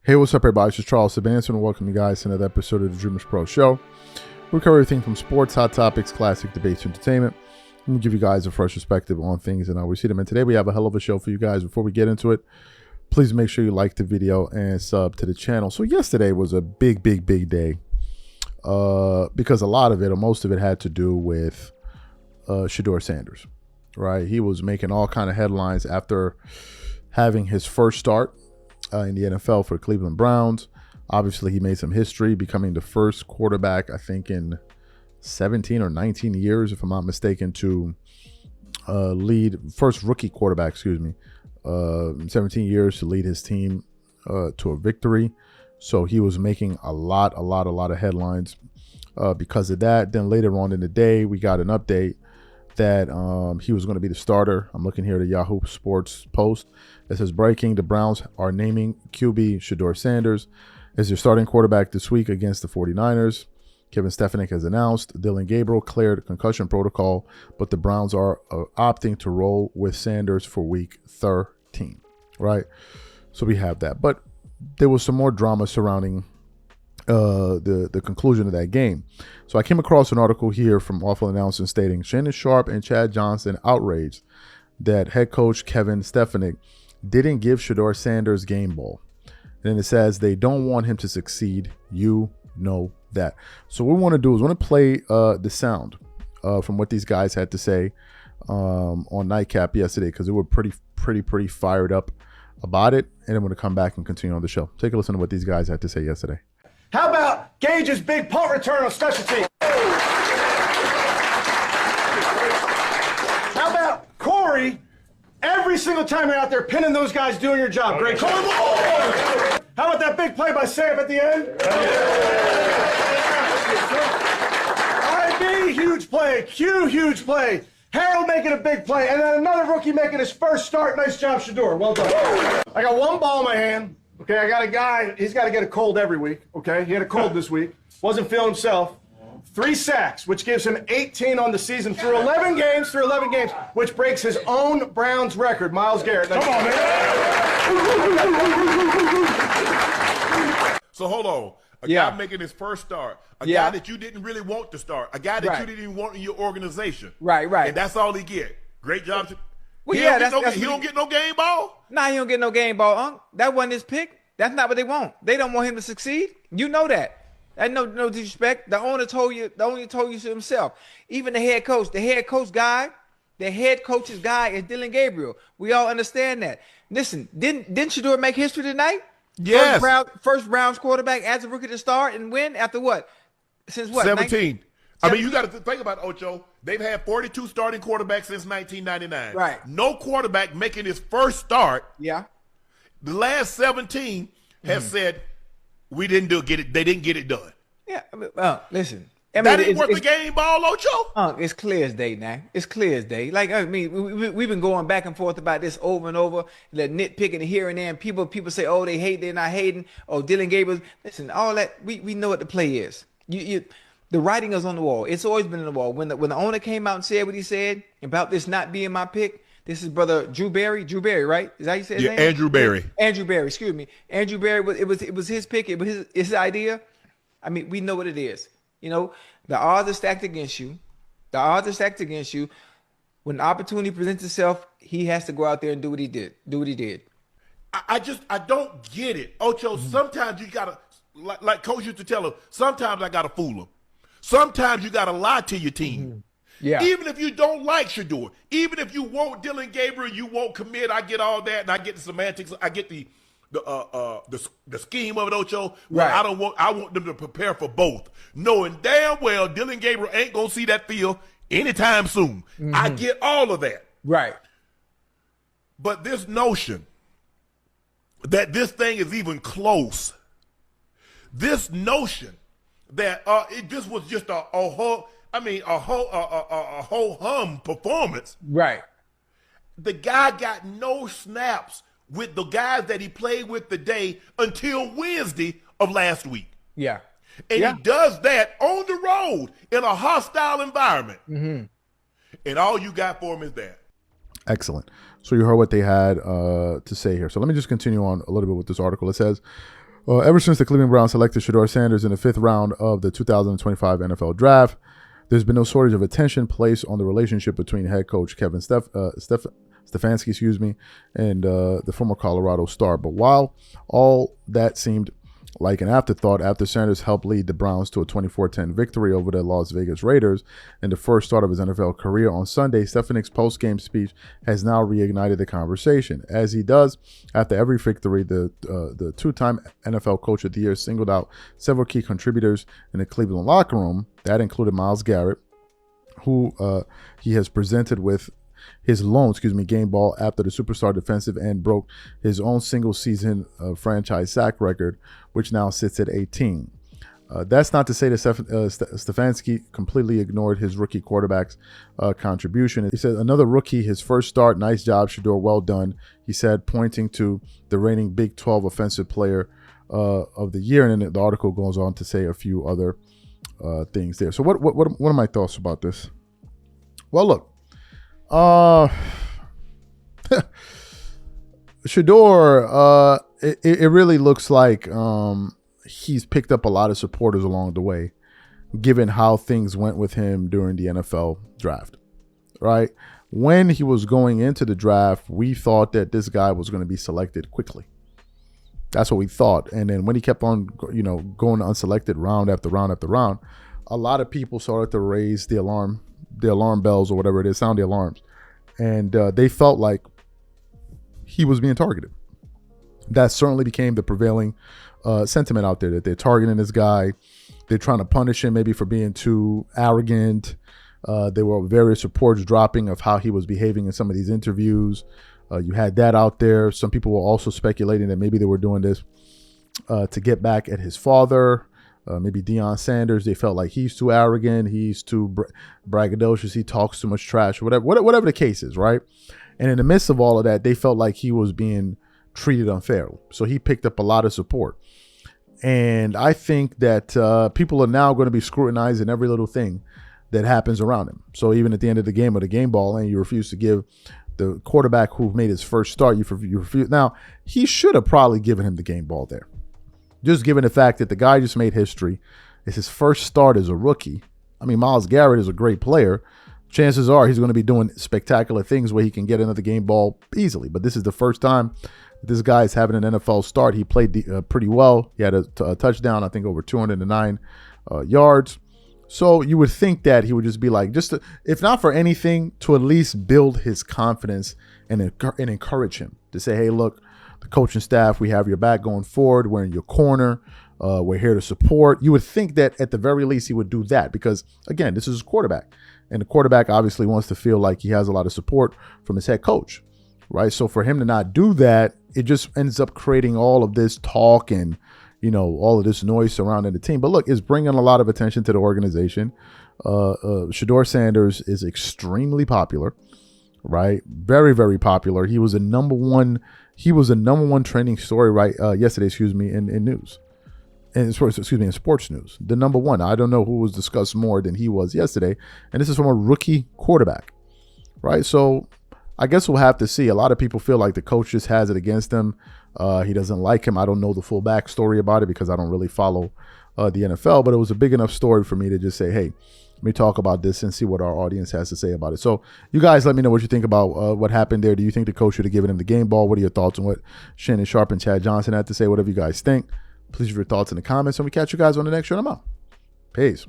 Hey, what's up, everybody? This is Charles Sebastian, and welcome you guys to another episode of the DREAMERSPRO show. We cover everything from sports, hot topics, classic debates, entertainment. And we'll give you guys a fresh perspective on things and how we see them. And today we have a hell of a show for you guys. Before we get into it, please make sure you like the video and sub to the channel. So yesterday was a big day because a lot of it, or most of it, had to do with Shedeur Sanders, right? He was making all kind of headlines after having his first start in the NFL for Cleveland Browns. Obviously, he made some history, becoming the first quarterback, I think, in 17 or 19 years, if I'm not mistaken, to first rookie quarterback, 17 years to lead his team to a victory. So he was making a lot of headlines because of that. Then later on in the day, we got an update that he was going to be the starter. I'm looking here at a Yahoo Sports post that says, breaking, the Browns are naming QB Shedeur Sanders as their starting quarterback this week against the 49ers. Kevin Stefanski has announced Dillon Gabriel cleared concussion protocol, but the Browns are opting to roll with Sanders for week 13, right? So we have that. But there was some more drama surrounding the conclusion of that game. So I came across an article here from Awful Announcing stating Shannon Sharpe and Chad Johnson outraged that head coach Kevin Stefanski didn't give Shedeur Sanders game ball. And then it says they don't want him to succeed. You know that. So what we want to do is we want to play the sound from what these guys had to say on Nightcap yesterday, because they were pretty fired up about it. And I'm going to come back and continue on the show. Take a listen to what these guys had to say yesterday. How about Gage's big punt return on special teams? How about Corey, every single time you're out there pinning those guys doing your job? Great Corey. How about that big play by Sam at the end? IB, huge play. Q, huge play. Harold making a big play. And then another rookie making his first start. Nice job, Shedeur. Well done. I got one ball in my hand. Okay, I got a guy, he's got to get a cold every week, okay? He had a cold this week, wasn't feeling himself. 3 sacks, which gives him 18 on the season through 11 games, which breaks his own Browns record. Myles Garrett. Come on, man. So hold on. A guy making his first start. A guy that you didn't really want to start. A guy that you didn't even want in your organization. Right. And that's all he get. Great job. Well, he don't get no game ball? Nah, he don't get no game ball, Unc. That wasn't his pick. That's not what they want. They don't want him to succeed. You know that. That's no disrespect. The owner told you to himself. Even the head coach's guy is Dillon Gabriel. We all understand that. Listen, didn't Shedeur make history tonight? Yes. First Browns quarterback as a rookie to start and win after what? Since what? 17. I mean, you got to think about it, Ocho. They've had 42 starting quarterbacks since 1999. Right. No quarterback making his first start. Yeah. The last 17 have said we didn't get it. They didn't get it done. Yeah. Listen. I mean, that ain't worth the game ball, Ocho. It's clear as day now. It's clear as day. Like, I mean, we've been going back and forth about this over and over, the nitpicking here and there. And people say, oh, they hate, they're not hating. Oh, Dillon Gabriel. Listen, all that, we know what the play is. The writing is on the wall. It's always been on the wall. When the owner came out and said what he said about this not being my pick, this is brother Drew Berry, right? Is that how you say his name? Andrew Berry. Andrew Berry, excuse me. Andrew Berry, it was his pick. It was his idea. I mean, we know what it is. You know, the odds are stacked against you. When the opportunity presents itself, he has to go out there and do what he did. I don't get it, Ocho. Sometimes you gotta, like Coach used to tell him, sometimes I gotta fool him. Sometimes you gotta lie to your team. Yeah. Even if you don't like Shedeur, even if you want Dillon Gabriel, you won't commit. I get all that, and I get the semantics. I get the scheme of it, Ocho. Right. I want them to prepare for both, knowing damn well Dillon Gabriel ain't gonna see that field anytime soon. I get all of that. Right. But this notion that this thing is even close, this notion that this was just a whole hum performance. Right. The guy got no snaps with the guys that he played with today until Wednesday of last week. Yeah. And he does that on the road in a hostile environment. And all you got for him is that. Excellent. So you heard what they had to say here. So let me just continue on a little bit with this article. It says, Ever since the Cleveland Browns selected Shedeur Sanders in the 5th round of the 2025 NFL Draft, there's been no shortage of attention placed on the relationship between head coach Kevin Stefanski, and the former Colorado star. But while all that seemed like an afterthought after Sanders helped lead the Browns to a 24-10 victory over the Las Vegas Raiders in the first start of his NFL career on Sunday, Stefanski's post-game speech has now reignited the conversation. As he does after every victory, the two-time NFL Coach of the Year singled out several key contributors in the Cleveland locker room. That included Myles Garrett, who he has presented with his lone, game ball after the superstar defensive end broke his own single-season franchise sack record, which now sits at 18. That's not to say that Stefanski completely ignored his rookie quarterback's contribution. He said, another rookie, his first start, nice job, Shedeur, well done, he said, pointing to the reigning Big 12 Offensive Player of the Year. And then the article goes on to say a few other things there. So what are my thoughts about this? Well, look. Shedeur, it really looks like he's picked up a lot of supporters along the way, given how things went with him during the NFL draft, right? When he was going into the draft, we thought that this guy was going to be selected quickly. That's what we thought. And then when he kept on, going unselected round after round after round, a lot of people started to raise the alarm bells or whatever it is, sound the alarms. And they felt like he was being targeted. That certainly became the prevailing sentiment out there, that they're targeting this guy. They're trying to punish him maybe for being too arrogant. There were various reports dropping of how he was behaving in some of these interviews. You had that out there. Some people were also speculating that maybe they were doing this to get back at his father. Maybe Deion Sanders, they felt like he's too arrogant, he's too braggadocious, he talks too much trash, whatever the case is, right? And in the midst of all of that, they felt like he was being treated unfairly. So he picked up a lot of support. And I think that people are now going to be scrutinizing every little thing that happens around him. So even at the end of the game or the game ball, and you refuse to give the quarterback who made his first start, you refuse. Now, he should have probably given him the game ball there. Just given the fact that the guy just made history. It's his first start as a rookie. I mean, Myles Garrett is a great player. Chances are he's going to be doing spectacular things where he can get another game ball easily. But this is the first time this guy is having an NFL start. He played pretty well. He had a touchdown, I think, over 209 yards. So you would think that he would just be like, if not for anything, to at least build his confidence and encourage him to say, hey, look, the coaching staff, we have your back going forward. We're in your corner. We're here to support. You would think that at the very least he would do that because, again, this is his quarterback. And the quarterback obviously wants to feel like he has a lot of support from his head coach, right? So for him to not do that, it just ends up creating all of this talk and, all of this noise surrounding the team. But look, it's bringing a lot of attention to the organization. Shedeur Sanders is extremely popular, right? Very, very popular. He was a number one trending story yesterday, in news. In sports news. The number one. I don't know who was discussed more than he was yesterday. And this is from a rookie quarterback, right? So I guess we'll have to see. A lot of people feel like the coach just has it against him. He doesn't like him. I don't know the full backstory about it because I don't really follow the NFL, but it was a big enough story for me to just say, hey, let me talk about this and see what our audience has to say about it. So you guys let me know what you think about what happened there. Do you think the coach should have given him the game ball? What are your thoughts on what Shannon Sharpe and Chad Johnson had to say? Whatever you guys think, please leave your thoughts in the comments, and we catch you guys on the next show tomorrow. Peace.